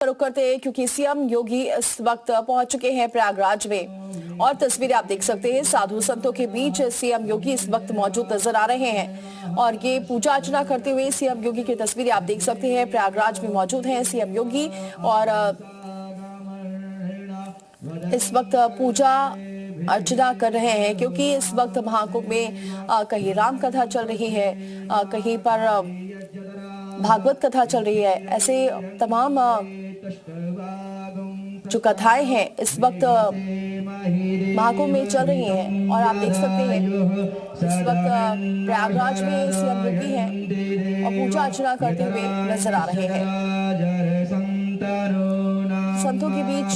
रुक करते हैं क्योंकि सीएम योगी इस वक्त पहुंच चुके हैं प्रयागराज में और तस्वीरें आप देख सकते हैं। साधु संतों के बीच सीएम योगी इस वक्त मौजूद नजर आ रहे हैं और ये पूजा अर्चना करते हुए सीएम योगी की तस्वीरें आप देख सकते हैं। प्रयागराज में मौजूद हैं सीएम योगी और इस वक्त पूजा अर्चना कर रहे हैं क्योंकि इस वक्त महाकुंभ में कहीं राम कथा चल रही है, कहीं पर भागवत कथा चल रही है। ऐसे तमाम जो कथाएं हैं इस वक्त महाकुंभ में चल रही हैं और आप देख सकते हैं इस वक्त प्रयागराज में सीएम योगी हैं और पूजा अर्चना करते हुए नजर आ रहे हैं। संतों के बीच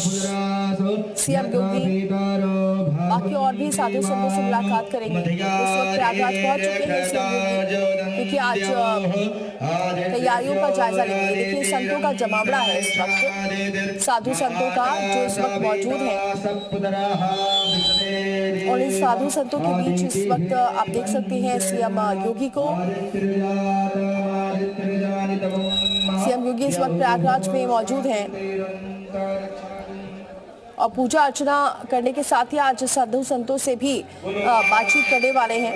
सीएम योगी बाकी और भी साधु संतों से मुलाकात करेंगे। इस वक्त प्रयागराज पहुंच चुके हैं सीएम योगी क्योंकि आज तैयारियों का जायजा लेंगे। देखिए संतों का जमावड़ा है इस वक्त, साधु संतों का जो इस वक्त मौजूद है और इस साधु संतों के बीच इस वक्त आप देख सकते हैं सीएम योगी को। सीएम योगी इस वक्त प्रयागराज में मौजूद हैं और पूजा अर्चना करने के साथ ही आज साधु संतों से भी बातचीत करने वाले हैं।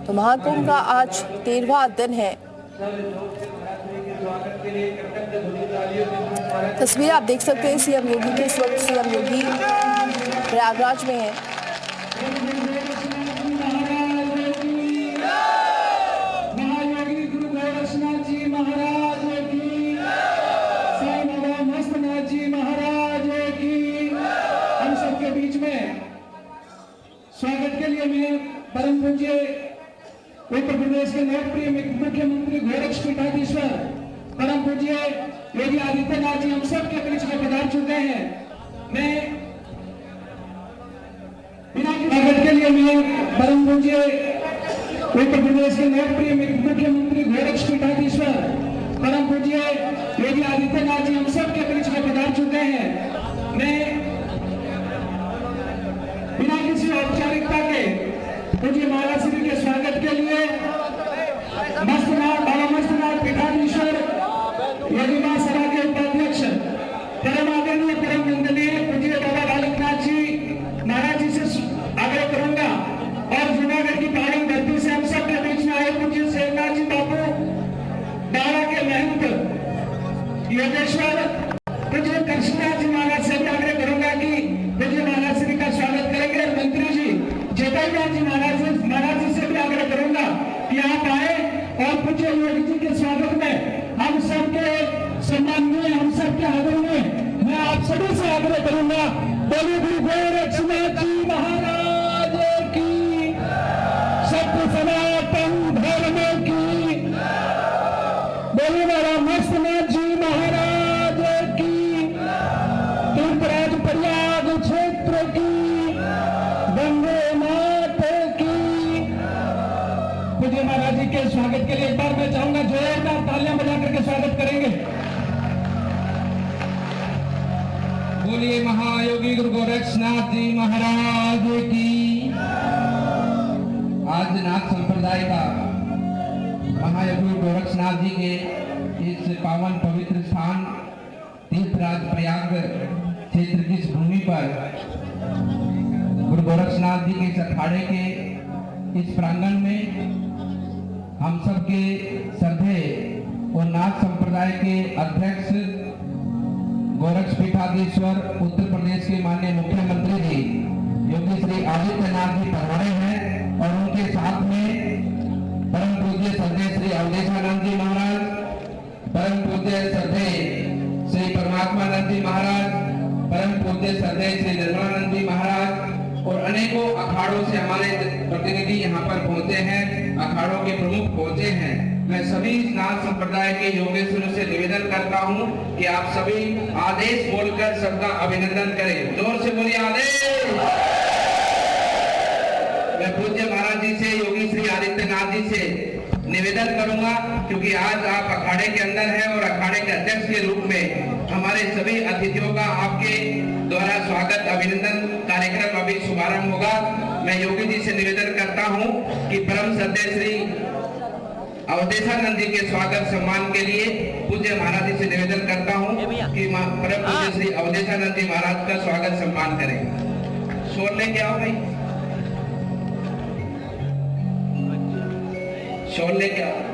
तो महाकुंभ का आज 13वां दिन है। तस्वीर आप देख सकते हैं सीएम योगी के। इस वक्त सीएम योगी प्रयागराज में है। स्वागत के लिए मैं परम पूज्य उत्तर प्रदेश के लोकप्रिय मुख्यमंत्री गोरक्षपीठाधीश्वर परम पूज्य योगी आदित्यनाथ जी हम सब के बीच में पधार चुके हैं। मैं स्वागत के लिए मैं परम पूज्य उत्तर प्रदेश के लोकप्रिय मुख्यमंत्री गोरक्षपीठाधीश्वर परम पूज्य योगी आदित्यनाथ जी हम सब के बीच में पधार चुके हैं। मैं बिना किसी औपचारिकता के पूज्य महाराज श्री के स्वागत के लिए मस्तनाथ बाबा मस्तनाथ पीठाधीश्वर योगी मां सभा के उपाध्यक्ष परम आदरणीय परम वंदनीय पूज्य बाबा बालकनाथ जी महाराज जी से आग्रह करूंगा और जूनागढ़ की पावन धरती से हम सब के बीच में आए पूज्य शेरनाथ जी बापू बाबा के महंत योगेश्वर पूज्य कृष्णनाथ जी महाराज से आग्रह करूंगा कि पूज्य महाराज श्री का स्वागत करेंगे। मंत्री जी जटाईनाथ जी महाराज जी से भी आग्रह करूंगा कि आप आए और पूज्य योगी जी के स्वागत में हम सबके सम्मान में, हम सबके आदर में मैं आप सभी से आग्रह करूंगा। बोलिए गुरु गोरक्षनाथ जी महाराज की, सत्य सनातन धर्म की। बोलिए बाबा मस्तनाथ जी महाराज की, तीर्थराज प्रयाग क्षेत्र की, गंगे मात की। पूज्य महाराज जी के स्वागत के लिए एक बार मैं चाहूंगा जोरदार तालियां बजा करके स्वागत करेंगे। बोलिए महायोगी गुरु गोरक्षनाथ जी महाराज की। आज नाथ संप्रदाय का महायोगी गोरक्षनाथ जी के इस पावन पवित्र स्थान तीर्थराज प्रयाग क्षेत्र की इस भूमि पर गुरु गोरक्षनाथ जी के इस अखाड़े के इस प्रांगण में हम सब के श्रद्धेय और नाथ संप्रदाय के अध्यक्ष गोरक्षपीठाधीश्वर उत्तर प्रदेश के माननीय मुख्यमंत्री जी योगी श्री आदित्यनाथ जी पधारे हैं और उनके साथ में परम पूज्य श्रद्धेय श्री अवधेशानंद जी महाराज, परम पूज्य श्रद्धेय श्री परमात्मानंद जी महाराज, परम पूज्य श्रद्धेय श्री निर्मलानंद जी महाराज और अनेकों अखाड़ों से हमारे प्रतिनिधि यहाँ पर पहुंचे हैं, अखाड़ों के प्रमुख पहुंचे हैं। मैं सभी नाथ संप्रदाय के योगेश्वरों से निवेदन करता हूं कि आप सभी आदेश बोलकर सबका अभिनंदन करें। जोर से बोलिए आदेश। मैं पूज्य महाराज जी से, योगी श्री आदित्यनाथ जी से निवेदन करूंगा क्योंकि आज आप अखाड़े के अंदर हैं और अखाड़े के अध्यक्ष के रूप में हमारे सभी अतिथियों का आपके द्वारा स्वागत अभिनंदन कार्यक्रम अभी शुभारंभ होगा। मैं योगी जी से निवेदन करता हूं कि परम श्रद्धेय श्री अवधेशानंद जी के स्वागत सम्मान के लिए पूज्य महाराज जी से निवेदन करता हूं कि परम पूज्य श्री अवधेशानंद जी महाराज का स्वागत सम्मान करें। शोर लेके आओ भाई, शोर लेके आओ।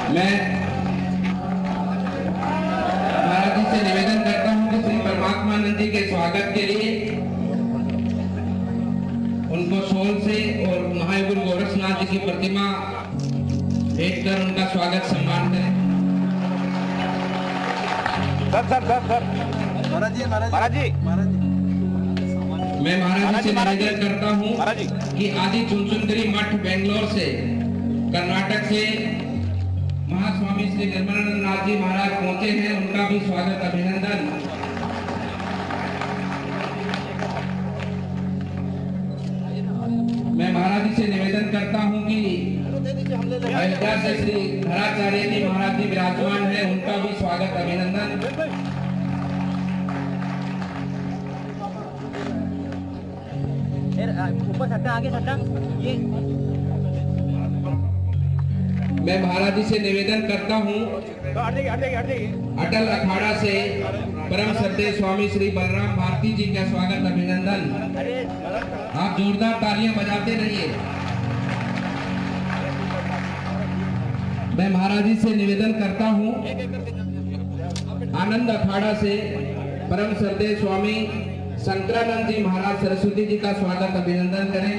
मैं महाराज जी से निवेदन करता हूं कि श्री परमात्मानंद जी के स्वागत के लिए उनको शोल से और महायोगी गोरखनाथ जी की प्रतिमा भेंट कर उनका स्वागत सम्मान करें। मैं महाराज जी से निवेदन करता हूं कि आदि चुनचुनगिरी मठ बेंगलोर से कर्नाटक से महास्वामी श्री निर्मलानंद नाथ जी महाराज पहुंचे हैं, उनका भी स्वागत अभिनंदन। मैं महाराज जी से निवेदन करता हूं कि अयोध्या से श्री धराचार्य जी महाराज जी विराजमान है, उनका भी स्वागत अभिनंदन। ऊपर सट्टा आगे सट्टा ये मैं महाराज जी से निवेदन करता हूं अटल अखाड़ा से परम श्रद्धेय स्वामी श्री बलराम भारती जी का स्वागत अभिनंदन। आप जोरदार तालियां बजाते रहिए। मैं महाराज जी से निवेदन करता हूं आनंद अखाड़ा से परम श्रद्धेय स्वामी शंकरानंद जी महाराज सरस्वती जी का स्वागत अभिनंदन करें।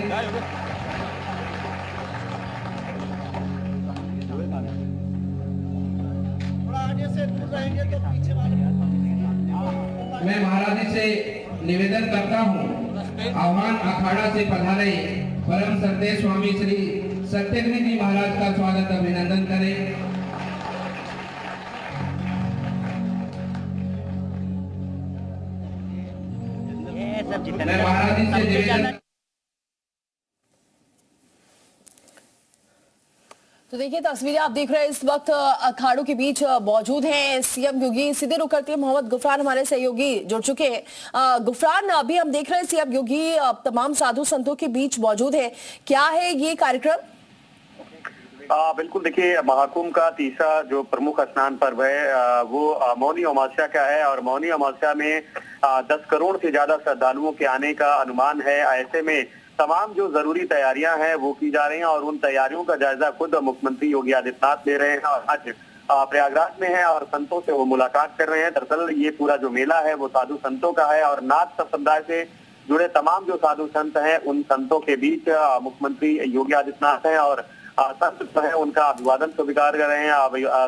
मैं महाराज जी से निवेदन करता हूं आह्वान अखाड़ा से पधारे परम श्रद्धेय स्वामी श्री सत्यग्नि जी महाराज का स्वागत अभिनंदन करें। मैं महाराज जी से निवेदन तो देखिए तस्वीरें आप देख रहे हैं इस वक्त अखाड़ों के बीच मौजूद हैं सीएम योगी। सीधे रुख करते हैं मोहम्मद गुफरान हमारे सहयोगी जुड़ चुके हैं। गुफरान, अभी हम देख रहे हैं सीएम योगी तमाम साधु संतों के बीच मौजूद है, क्या है ये कार्यक्रम? बिल्कुल, देखिए महाकुंभ का तीसरा जो प्रमुख स्नान पर्व है वो मौनी अमावस्या का है और मौनी अमावस्या में 10 करोड़ से ज्यादा श्रद्धालुओं के आने का अनुमान है। ऐसे में तमाम जो जरूरी तैयारियां हैं वो की जा रही हैं और उन तैयारियों का जायजा खुद मुख्यमंत्री योगी आदित्यनाथ ले रहे हैं और आज प्रयागराज में है और संतों से वो मुलाकात कर रहे हैं। दरअसल ये पूरा जो मेला है वो साधु संतों का है और नाथ संप्रदाय से जुड़े तमाम जो साधु संत हैं उन संतों के बीच मुख्यमंत्री योगी आदित्यनाथ हैं और संत जो है उनका अभिवादन स्वीकार कर रहे हैं।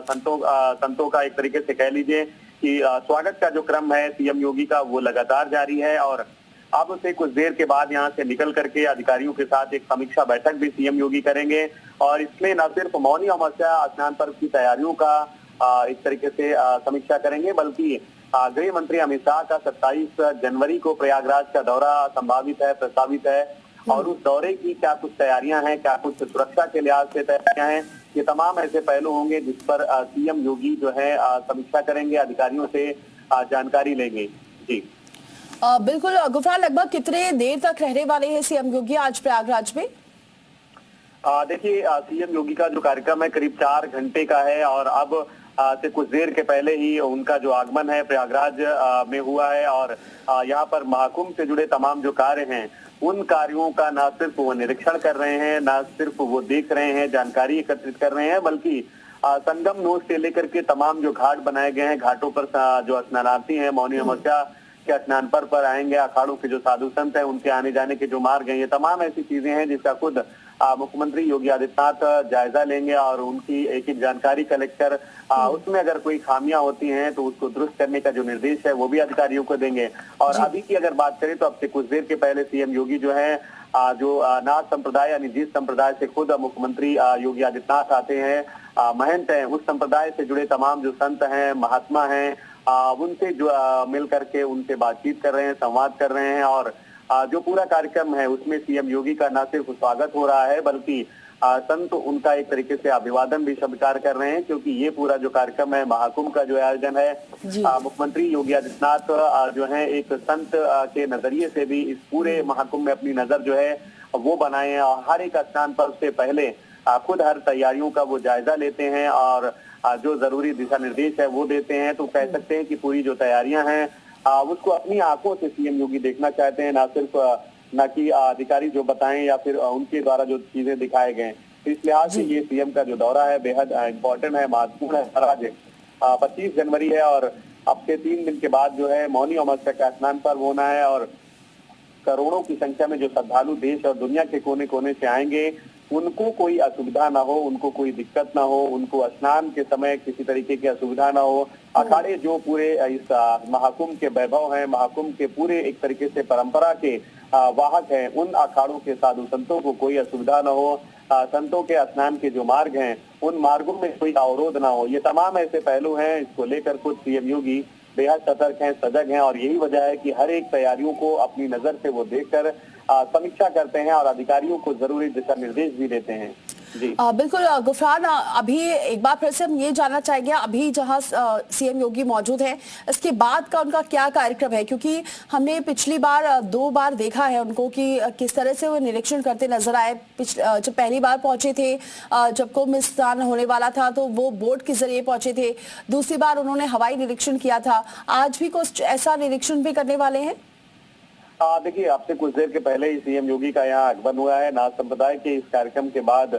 संतों का एक तरीके से कह लीजिए कि स्वागत का जो क्रम है सीएम योगी का वो लगातार जारी है और अब से कुछ देर के बाद यहाँ से निकल करके अधिकारियों के साथ एक समीक्षा बैठक भी सीएम योगी करेंगे और इसमें न सिर्फ मौनी अमावस्या स्नान पर्व की तैयारियों का इस तरीके से समीक्षा करेंगे बल्कि गृह मंत्री अमित शाह का 27 जनवरी को प्रयागराज का दौरा संभावित है, प्रस्तावित है और उस दौरे की क्या कुछ तैयारियां हैं, क्या कुछ सुरक्षा के लिहाज से तैयारियां हैं, ये तमाम ऐसे पहलू होंगे जिस पर सीएम योगी जो है समीक्षा करेंगे, अधिकारियों से जानकारी लेंगे। जी बिल्कुल गुफरान, लगभग कितने देर तक रहने वाले हैं सीएम योगी आज प्रयागराज में? देखिए सीएम योगी का जो कार्यक्रम है करीब 4 घंटे का है और अब से कुछ देर के पहले ही उनका जो आगमन है प्रयागराज में हुआ है और यहाँ पर महाकुंभ से जुड़े तमाम जो कार्य हैं उन कार्यों का न सिर्फ वो निरीक्षण कर रहे हैं, न सिर्फ वो देख रहे हैं, जानकारी एकत्रित कर रहे हैं, बल्कि संगम नोट से लेकर के तमाम जो घाट बनाए गए हैं, घाटों पर जो स्नानार्थी हैं मौनी अमावस्या के स्नान पर आएंगे, अखाड़ों के जो साधु संत हैं उनके आने जाने के जो मार्ग हैं, ये तमाम ऐसी चीजें हैं जिसका खुद मुख्यमंत्री योगी आदित्यनाथ जायजा लेंगे और उनकी एक एक जानकारी कलेक्ट कर उसमें अगर कोई खामियां होती हैं तो उसको दुरुस्त करने का जो निर्देश है वो भी अधिकारियों को देंगे। और अभी की अगर बात करें तो अब से कुछ देर के पहले सीएम योगी जो है जो नाथ संप्रदाय यानी जिस संप्रदाय से खुद मुख्यमंत्री योगी आदित्यनाथ आते हैं, महंत हैं, उस संप्रदाय से जुड़े तमाम जो संत हैं, महात्मा हैं, उनसे जो मिल करके उनसे बातचीत कर रहे हैं, संवाद कर रहे हैं। और जो पूरा कार्यक्रम है उसमें सीएम योगी का न सिर्फ स्वागत हो रहा है बल्कि संत उनका एक तरीके से अभिवादन भी स्वीकार कर रहे हैं, क्योंकि ये पूरा जो कार्यक्रम है, महाकुंभ का जो आयोजन है, मुख्यमंत्री योगी आदित्यनाथ जो है एक संत के नजरिए से भी इस पूरे महाकुंभ में अपनी नजर जो है वो बनाए हैं। और हर एक स्नान पर्व से पहले खुद हर तैयारियों का वो जायजा लेते हैं और जो जरूरी दिशा निर्देश है वो देते हैं। तो कह सकते हैं कि पूरी जो तैयारियां हैं उसको अपनी आंखों से सीएम योगी देखना चाहते हैं, ना सिर्फ न कि अधिकारी जो बताएं या फिर उनके द्वारा जो चीजें दिखाए गए। इस लिहाज से ये सीएम का जो दौरा है बेहद इम्पोर्टेंट है, महत्वपूर्ण है। आज 25 जनवरी है और अब से 3 दिन के बाद जो है मौनी अमावस्या का स्नान पर्व होना है और करोड़ों की संख्या में जो श्रद्धालु देश और दुनिया के कोने कोने से आएंगे, उनको कोई असुविधा ना हो, उनको कोई दिक्कत ना हो, उनको स्नान के समय किसी तरीके की असुविधा ना हो। अखाड़े जो पूरे इस महाकुंभ के वैभव हैं, महाकुंभ के पूरे एक तरीके से परंपरा के वाहक हैं, उन अखाड़ों के साधु संतों को कोई असुविधा ना हो। संतों के स्नान के जो मार्ग हैं उन मार्गों में कोई अवरोध ना हो। ये तमाम ऐसे पहलू हैं, इसको लेकर खुद सीएम योगी बेहद सतर्क हैं, सजग हैं और यही वजह है कि हर एक तैयारियों को अपनी नजर से वो देखकर समीक्षा करते हैं और अधिकारियों को जरूरी दिशा निर्देश भी देते हैं। जी बिल्कुल गुफरान, अभी एक बार फिर से हम ये जानना चाहेंगे, अभी जहां सीएम योगी मौजूद हैं इसके बाद का उनका क्या कार्यक्रम है, क्योंकि हमने पिछली बार 2 बार देखा है उनको कि किस तरह से वो निरीक्षण करते नजर आए। जब पहली बार पहुंचे थे, जब कुंभ स्नान होने वाला था तो वो बोट के जरिए पहुंचे थे, दूसरी बार उन्होंने हवाई निरीक्षण किया था, आज भी कुछ ऐसा निरीक्षण भी करने वाले हैं? देखिए, आपसे कुछ देर के पहले ही सीएम योगी का यहाँ आगमन हुआ है। नाथ संप्रदाय के इस कार्यक्रम के बाद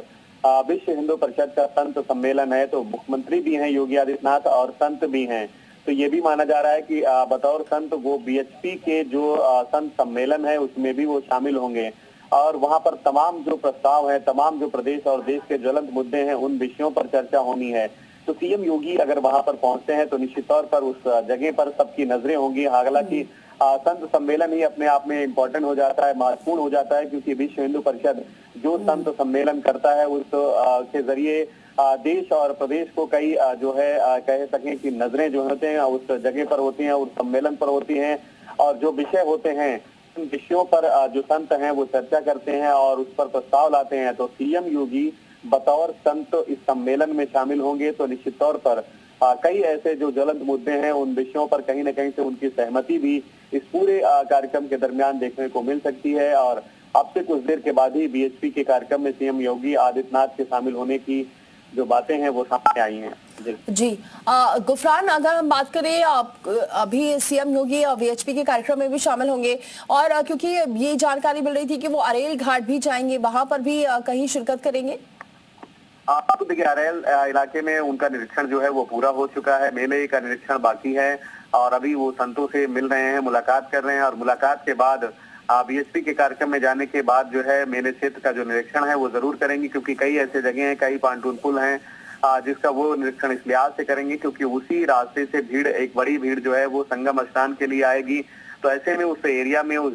विश्व हिंदू परिषद का संत सम्मेलन है, तो मुख्यमंत्री भी हैं योगी आदित्यनाथ और संत भी हैं। तो ये भी माना जा रहा है कि बतौर संत वो बीएचपी के जो संत सम्मेलन है उसमें भी वो शामिल होंगे और वहां पर तमाम जो प्रस्ताव है, तमाम जो प्रदेश और देश के ज्वलंत मुद्दे हैं, उन विषयों पर चर्चा होनी है। तो सीएम योगी अगर वहां पर पहुंचते हैं तो निश्चित तौर पर उस जगह पर सबकी नजरें होंगी। हालांकि संत सम्मेलन ही अपने आप में इम्पोर्टेंट हो जाता है, महत्वपूर्ण हो जाता है, क्योंकि विश्व हिंदू परिषद जो संत सम्मेलन करता है उस के जरिए देश और प्रदेश को कई जो है कह सकें कि नजरें जो होते हैं उस जगह पर होती हैं, उस सम्मेलन पर होती हैं और जो विषय होते हैं उन विषयों पर जो संत हैं वो चर्चा करते हैं और उस पर प्रस्ताव लाते हैं। तो सीएम योगी बतौर संत इस सम्मेलन में शामिल होंगे तो निश्चित तौर पर कई ऐसे जो ज्वलंत मुद्दे हैं उन विषयों पर कहीं न कहीं से उनकी सहमति भी इस पूरे कार्यक्रम के दरमियान देखने को मिल सकती है। और अब से कुछ देर के बाद ही बीएचपी के कार्यक्रम में सीएम योगी आदित्यनाथ के शामिल होने की जो बातें हैं वो सामने आई हैं। जी गुफरान, अगर हम बात करें अभी सीएम योगी बीएचपी के कार्यक्रम में भी शामिल होंगे और क्योंकि ये जानकारी मिल रही थी कि वो अरेल घाट भी जाएंगे, वहां पर भी कहीं शिरकत करेंगे? तो देखिए, अरेल इलाके में उनका निरीक्षण जो है वो पूरा हो चुका है, मेले का निरीक्षण बाकी है और अभी वो संतों से मिल रहे हैं, मुलाकात कर रहे हैं और मुलाकात के बाद बीएचपी के कार्यक्रम में जाने के बाद जो है मेले क्षेत्र का जो निरीक्षण है वो जरूर करेंगे, क्योंकि कई ऐसे जगह हैं, कई पांटून पुल हैं जिसका वो निरीक्षण इस लिहाज से करेंगे क्योंकि उसी रास्ते से भीड़, एक बड़ी भीड़ जो है वो संगम स्नान के लिए आएगी। तो ऐसे में उस एरिया में उस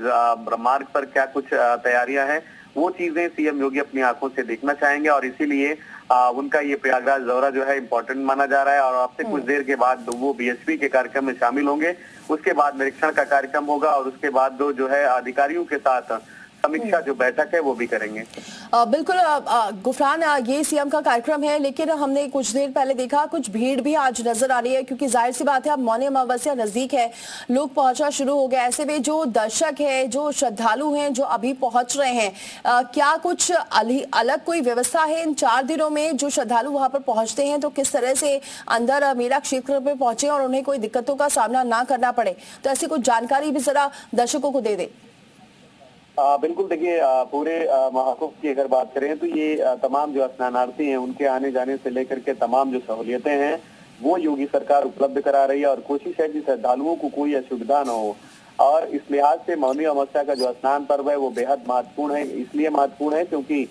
मार्ग पर क्या कुछ तैयारियां हैं वो चीजें सीएम योगी अपनी आंखों से देखना चाहेंगे और इसीलिए उनका ये प्रयागराज दौरा जो है इम्पोर्टेंट माना जा रहा है। और आपसे कुछ देर के बाद वो बीएचपी के कार्यक्रम में शामिल होंगे, उसके बाद निरीक्षण का कार्यक्रम होगा और उसके बाद जो है अधिकारियों के साथ समीक्षा जो बैठक है वो भी करेंगे। बिल्कुल गुफरान, ये सीएम का कार्यक्रम है, लेकिन हमने कुछ देर पहले देखा कुछ भीड़ भी आज नजर आ रही है, क्योंकि जाहिर सी बात है अब मौनी अमावस्या नजदीक है, लोग पहुंचना शुरू हो गए। ऐसे में जो दर्शक है, जो श्रद्धालु हैं, जो अभी पहुंच रहे हैं, क्या कुछ अलग कोई व्यवस्था है इन 4 दिनों में? जो श्रद्धालु वहां पर पहुंचते हैं तो किस तरह से अंदर मेला क्षेत्र में पहुंचे और उन्हें कोई दिक्कतों का सामना ना करना पड़े, तो ऐसी कुछ जानकारी भी जरा दर्शकों को दे दे। बिल्कुल, देखिए पूरे महाकुंभ की अगर बात करें तो ये तमाम जो स्नानार्थी हैं उनके आने जाने से लेकर के तमाम जो सहूलियतें हैं वो योगी सरकार उपलब्ध करा रही है और कोशिश है कि श्रद्धालुओं को कोई असुविधा न हो। और इस लिहाज से मौनी अमावस्या का जो स्नान पर्व है वो बेहद महत्वपूर्ण है, इसलिए महत्वपूर्ण है क्योंकि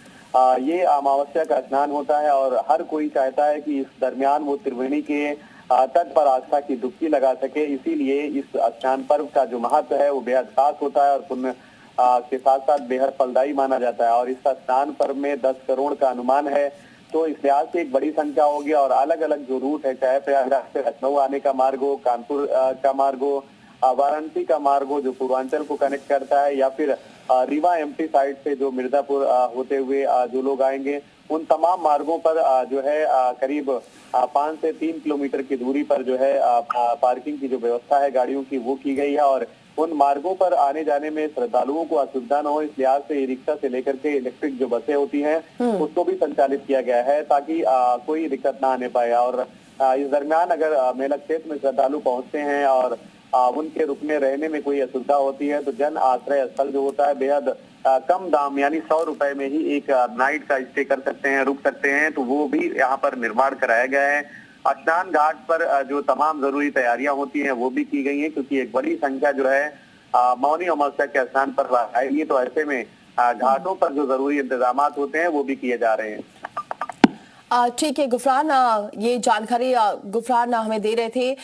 ये अमावस्या का स्नान होता है और हर कोई चाहता है कि इस दरमियान वो त्रिवेणी के तट पर आस्था की डुबकी लगा सके। इसीलिए इस स्नान पर्व का जो महत्व है वो बेहद खास होता है और पुण्य के साथ साथ बेहद फलदायी माना जाता है। और इस स्नान पर्व में 10 करोड़ का अनुमान है, तो इस लिहाज से एक बड़ी संख्या होगी और अलग अलग जो रूट है, चाहे प्रयागराज से लखनऊ आने का मार्ग हो, कानपुर का मार्ग हो, वाराणसी का मार्ग हो जो पूर्वांचल को कनेक्ट करता है, या फिर रीवा एमपी साइड से जो मिर्जापुर होते हुए जो लोग आएंगे, उन तमाम मार्गों पर जो है करीब 5 से 3 किलोमीटर की दूरी पर जो है पार्किंग की जो व्यवस्था है गाड़ियों की वो की गई है। और उन मार्गों पर आने जाने में श्रद्धालुओं को असुविधा न हो इस लिहाज से ई रिक्शा से लेकर के इलेक्ट्रिक जो बसें होती हैं उसको भी संचालित किया गया है ताकि कोई दिक्कत ना आने पाए। और इस दरमियान अगर मेला क्षेत्र में श्रद्धालु पहुंचते हैं और उनके रुकने रहने में कोई असुविधा होती है तो जन आश्रय स्थल जो होता है बेहद कम दाम यानी 100 रुपए में ही एक नाइट का स्टे कर सकते हैं, रुक सकते हैं, तो वो भी यहाँ पर निर्माण कराया गया है। स्नान घाट पर जो तमाम जरूरी तैयारियां होती हैं वो भी की गई हैं क्योंकि एक बड़ी संख्या जो है मौनी अमावस्या के स्नान पर आएगी, तो ऐसे में घाटों पर जो जरूरी इंतजाम होते हैं वो भी किए जा रहे हैं। ठीक है गुफरान, ये जानकारी गुफरान हमें दे रहे थे।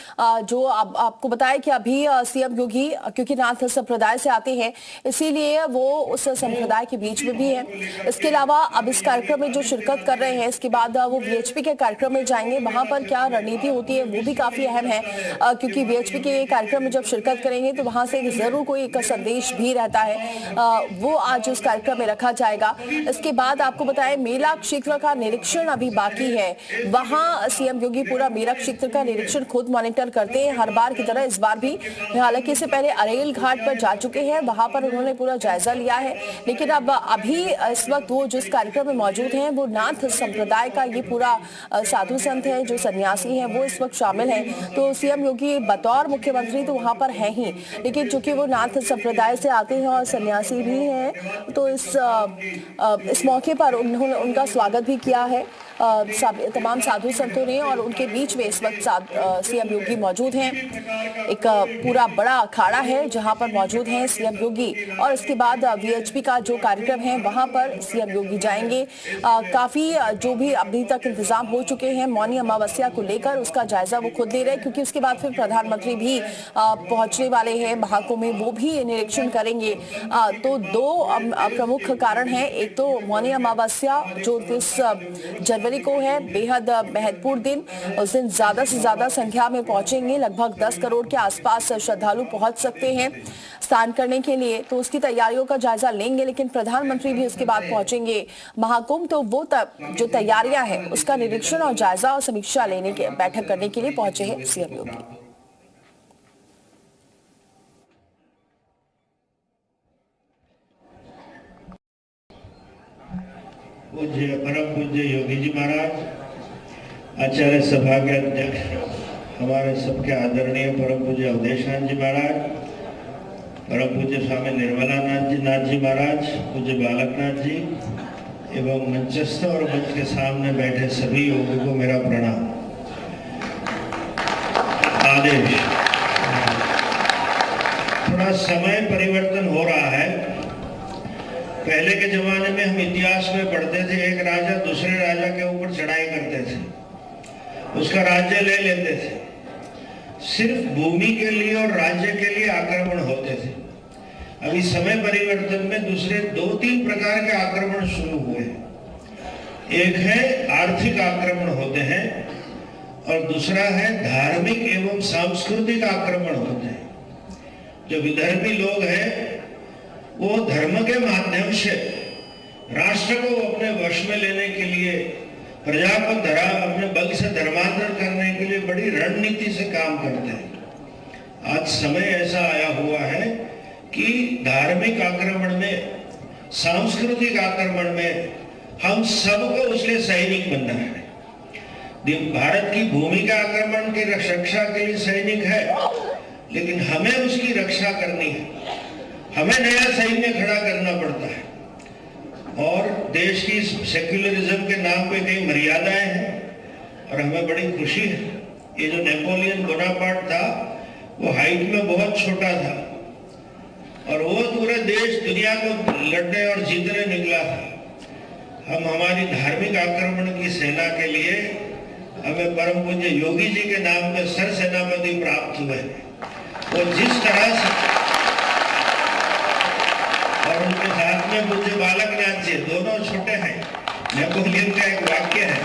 जो आपको बताया कि अभी सीएम योगी क्योंकि नाथ संप्रदाय से आते हैं इसीलिए वो उस संप्रदाय के बीच में भी है। इसके अलावा अब इस कार्यक्रम में जो शिरकत कर रहे हैं इसके बाद वो वीएचपी के कार्यक्रम में जाएंगे, वहां पर क्या रणनीति होती है वो भी काफी अहम है क्योंकि वीएचपी के कार्यक्रम में जब शिरकत करेंगे तो वहां से जरूर कोई एक संदेश भी रहता है, वो आज उस कार्यक्रम में रखा जाएगा। इसके बाद आपको बताएं मेला क्षेत्र का निरीक्षण अभी बाकी है, वहां सीएम योगी पूरा मेला क्षेत्र का निरीक्षण खुद मॉनिटर करते हैं हर बार की तरह इस बार भी। हालांकि इससे पहले अरेल घाट पर जा चुके हैं, वहां पर उन्होंने पूरा जायजा लिया है, लेकिन अब अभी इस वक्त वो जिस कार्यक्रम में मौजूद हैं वो नाथ संप्रदाय का ये पूरा साधु संत है जो सन्यासी हैं वो इस वक्त शामिल हैं। तो सीएम योगी बतौर मुख्यमंत्री तो वहां पर है ही, लेकिन चूंकि वो नाथ संप्रदाय से आते हैं और सन्यासी भी हैं तो इस मौके पर उन्होंने उनका स्वागत भी किया है तमाम साधु संतों ने, और उनके बीच में इस वक्त सीएम योगी मौजूद हैं। एक पूरा बड़ा अखाड़ा है जहां पर मौजूद हैं सीएम योगी, और इसके बाद वीएचपी का जो कार्यक्रम है वहां पर सीएम योगी जाएंगे। काफी जो भी अभी तक इंतजाम हो चुके हैं मौनी अमावस्या को लेकर उसका जायजा वो खुद ले रहे हैं क्योंकि उसके बाद फिर प्रधानमंत्री भी पहुंचने वाले हैं महाकुंभ में, वो भी निरीक्षण करेंगे। तो दो प्रमुख कारण है, एक तो मौनी अमावस्या जो 29 जनवरी को है, बेहद महत्वपूर्ण दिन, उस दिन ज्यादा से ज्यादा संख्या में पहुंचेंगे, लगभग 10 करोड़ के आसपास श्रद्धालु पहुंच सकते हैं स्नान करने के लिए, तो उसकी तैयारियों का जायजा लेंगे। लेकिन प्रधानमंत्री भी उसके बाद पहुंचेंगे महाकुंभ, तो वो जो तैयारियां हैं उसका निरीक्षण और जायजा और समीक्षा लेने के बैठक करने के लिए पहुंचे हैं सीएम योगी। पूज्य परम पूज्य योगी जी महाराज, आचार्य सभा के अध्यक्ष हमारे सबके आदरणीय परम पूज्य अवधेशानंद जी महाराज, परम पूज्य स्वामी निर्मलानाथ जी महाराज, पूज्य बालकनाथ जी एवं मंचस्थ और मंच के सामने बैठे सभी योगी को मेरा प्रणाम। आदेश, थोड़ा समय परिवर्तन हो रहा है। पहले के जमाने में हम इतिहास में पढ़ते थे एक राजा दूसरे राजा के ऊपर चढ़ाई करते थे, उसका राज्य ले लेते थे, सिर्फ भूमि के लिए और राज्य के लिए आक्रमण होते थे। अभी समय परिवर्तन में दूसरे 2-3 प्रकार के आक्रमण शुरू हुए। एक है आर्थिक आक्रमण होते हैं और दूसरा है धार्मिक एवं सांस्कृतिक आक्रमण होते हैं। जो विधर्मी लोग हैं वो धर्म के माध्यम से राष्ट्र को अपने वश में लेने के लिए, प्रजा को अपने बल से धर्मांतरण करने के लिए बड़ी रणनीति से काम करते हैं। आज समय ऐसा आया हुआ है कि धार्मिक आक्रमण में, सांस्कृतिक आक्रमण में हम सबको उसके सैनिक बनना है। भारत की भूमि का आक्रमण की रक्षा के लिए सैनिक है, लेकिन हमें उसकी रक्षा करनी है, हमें नया सैन्य खड़ा करना पड़ता है। और देश की सेक्युलरिज्म के नाम पे कई मर्यादाएं हैं और हमें बड़ी खुशी है। ये जो नेपोलियन बोनापार्ट था वो हाइट में बहुत छोटा था और वो पूरे देश दुनिया को लड़ने और जीतने निकला था। हम हमारी धार्मिक आक्रमण की सेना के लिए हमें परम पूज्य योगी जी के नाम पे सर सेनापति प्राप्त हुए और जिस तरह से, और उनके साथ में पूज्य बालकनाथ जी, दोनों छोटे हैं। नेपोलियन का एक वाक्य है,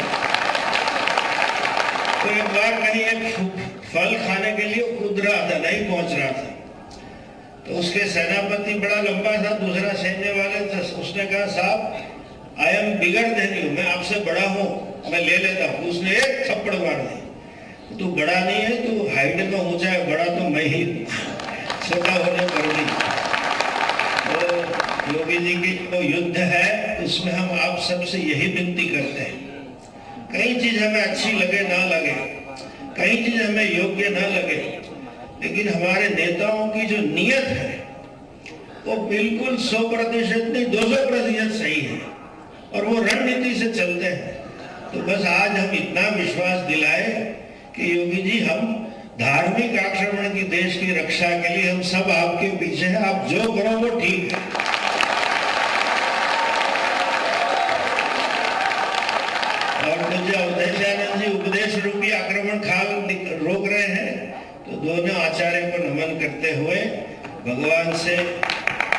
तो उसके सेनापति बड़ा लंबा था, दूसरा सैन्य वाले था, उसने कहा साहब I am bigger than you, मैं आपसे बड़ा हूँ, मैं ले लेता हूँ। उसने एक थप्पड़ मार दी, तू बड़ा नहीं है, तू हाइट में ऊंचा है, बड़ा तो मैं ही, छोटा होने पर भी। तो योगी जी की जो युद्ध है उसमें हम आप सबसे यही विनती करते हैं, कई चीज हमें अच्छी लगे ना लगे, कई चीज हमें योग्य ना लगे, लेकिन हमारे नेताओं की जो नियत है वो बिल्कुल 100% नहीं 200% सही है और वो रणनीति से चलते हैं। तो बस आज हम इतना विश्वास दिलाए कि योगी जी हम धार्मिक आक्रमण की देश की रक्षा के लिए हम सब आपके पीछे हैं, आप जो करो वो ठीक है। और मुझे अवधेशानंद जी उपदेश रूपी आक्रमण काल रोक रहे हैं, तो दोनों आचार्य को नमन करते हुए भगवान से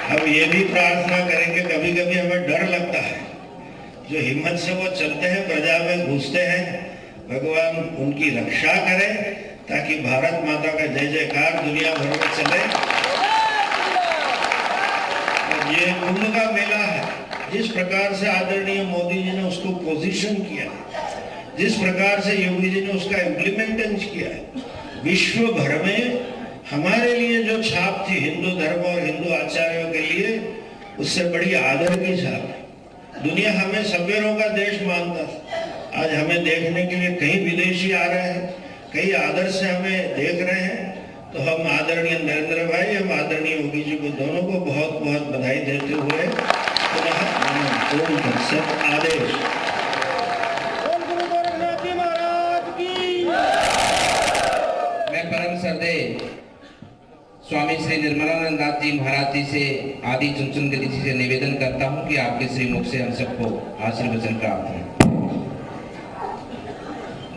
हम ये भी प्रार्थना करेंगे, कभी कभी हमें डर लगता है, जो हिम्मत से वो चलते हैं, प्रजा में घुसते हैं, भगवान उनकी रक्षा करे ताकि भारत माता का जय जयकार दुनिया भर में चले। ये कुंभ का मेला है, जिस प्रकार से आदरणीय मोदी जी ने उसको पोजीशन किया, जिस प्रकार से योगी जी ने उसका इम्प्लीमेंटेशन किया है, विश्व भर में हमारे लिए जो छाप थी हिंदू धर्म और हिंदू आचार्यों के लिए, उससे बड़ी आदर की छाप है। दुनिया हमें सभ्यरों का देश मानता था, आज हमें देखने के लिए कई विदेशी आ रहे हैं, कई आदर से हमें देख रहे हैं। तो हम आदरणीय नरेंद्र भाई, हम आदरणीय योगी जी को दोनों को बहुत बहुत बधाई देते हुए आदेश। मैं परम श्रद्धेय स्वामी श्री निर्मलानंद नाथ जी महाराज जी से आदि चुनचुन गिरी जी से निवेदन करता हूं कि आपके श्रीमुख से हम सबको आशीर्वचन प्राप्त हो।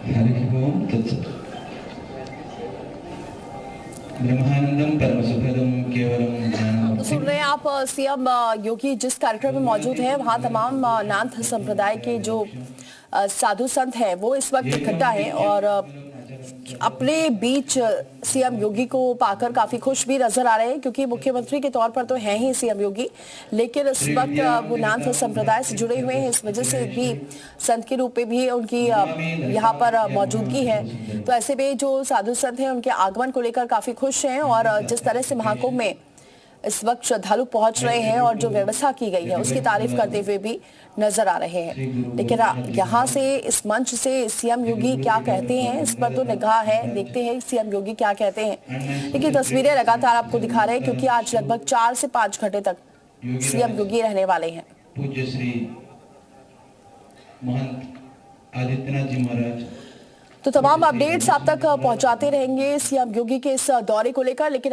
हरि ओम तत्सत्। ब्रह्मानंदम परम सुखदम केवलम ज्ञानम। तो सुन रहे हैं आप सीएम योगी जिस कार्यक्रम में मौजूद हैं, वहां तमाम नाथ संप्रदाय के जो साधु संत हैं वो इस वक्त इकट्ठा हैं और अपने बीच सीएम योगी को पाकर काफी खुश भी नजर आ रहे हैं, क्योंकि मुख्यमंत्री के तौर पर तो हैं ही सीएम योगी, लेकिन इस वक्त वो नाथ संप्रदाय से जुड़े हुए हैं, इस वजह से भी संत के रूप में भी उनकी यहाँ पर मौजूदगी है। तो ऐसे में जो साधु संत हैं उनके आगमन को लेकर काफी खुश हैं और जिस तरह से महाकुंभ में इस वक्त श्रद्धालु पहुंच रहे हैं और जो व्यवस्था की गई है उसकी तारीफ करते हुए भी नजर आ रहे हैं। लेकिन यहाँ से इस मंच से सीएम योगी क्या कहते हैं इस पर तो निगाह है, देखते हैं सीएम योगी क्या कहते हैं। लेकिन तस्वीरें लगातार आपको दिखा रहे हैं, क्योंकि आज लगभग 4 से 5 घंटे तक सीएम योगी रहने वाले हैं। पूज्य श्री महंत आदित्यनाथ जी महाराज तो तमाम अपडेट्स आप तक पहुंचाते रहेंगे सीएम योगी के इस दौरे को लेकर। लेकिन